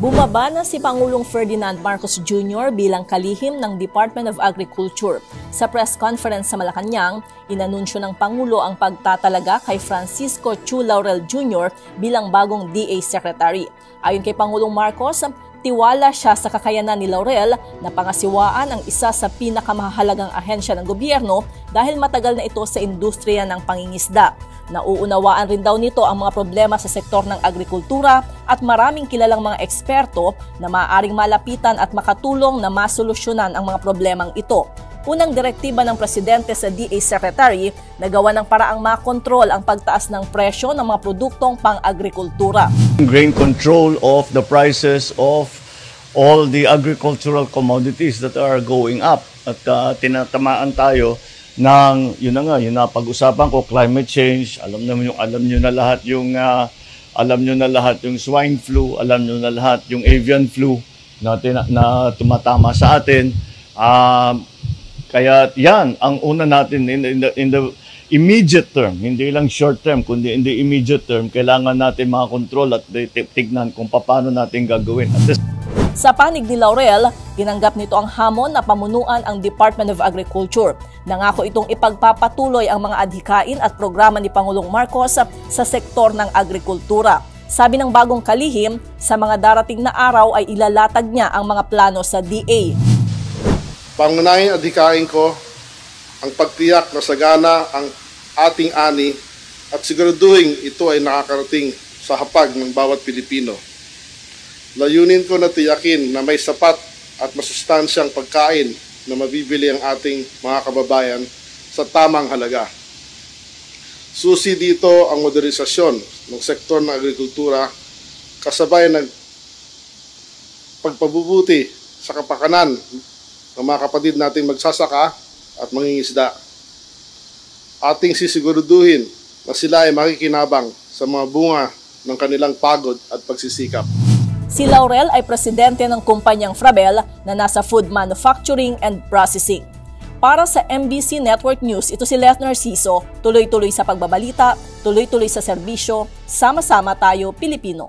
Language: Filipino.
Bumaba na si Pangulong Ferdinand Marcos Jr. bilang kalihim ng Department of Agriculture. Sa press conference sa Malacanang, inanunsyo ng Pangulo ang pagtatalaga kay Francisco Chu Laurel Jr. bilang bagong DA Secretary. Ayon kay Pangulong Marcos, tiwala siya sa kakayanan ni Laurel na pangasiwaan ang isa sa pinakamahalagang ahensya ng gobyerno dahil matagal na ito sa industriya ng pangingisda. Nauunawaan rin daw nito ang mga problema sa sektor ng agrikultura at maraming kilalang mga eksperto na maaaring malapitan at makatulong na masolusyonan ang mga problemang ito. Unang direktiba ng Presidente sa DA Secretary na gawa ng paraang makontrol ang pagtaas ng presyo ng mga produktong pang-agrikultura. Grain control of the prices of all the agricultural commodities that are going up. At tinatamaan tayo ng, yun na pag-usapan ko, climate change, alam nyo na lahat yung swine flu, alam nyo na lahat yung avian flu na tumatama sa atin. Kaya yan, ang una natin in the immediate term, hindi lang short term, kundi in the immediate term, kailangan natin makakontrol at tignan kung paano natin gagawin. Sa panig ni Laurel, tinanggap nito ang hamon na pamunuan ang Department of Agriculture. Nangako itong ipagpapatuloy ang mga adhikain at programa ni Pangulong Marcos sa sektor ng agrikultura. Sabi ng bagong kalihim, sa mga darating na araw ay ilalatag niya ang mga plano sa DA. Pangunahing adhikain ko ang pagtiyak na sagana ang ating ani at siguraduhin ito ay nakakarating sa hapag ng bawat Pilipino. Layunin ko na tiyakin na may sapat at masustansyang pagkain na mabibili ang ating mga kababayan sa tamang halaga. Susi dito ang modernisasyon ng sektor ng agrikultura kasabay ng pagpabubuti sa kapakanan ng mga kapatid nating magsasaka at mangingisda. Ating sisiguraduhin na sila ay makikinabang sa mga bunga ng kanilang pagod at pagsisikap. Si Laurel ay presidente ng kumpanyang Frabel na nasa food manufacturing and processing. Para sa MBC Network News, ito si Les Narciso, tuloy-tuloy sa pagbabalita, tuloy-tuloy sa serbisyo, sama-sama tayo Pilipino.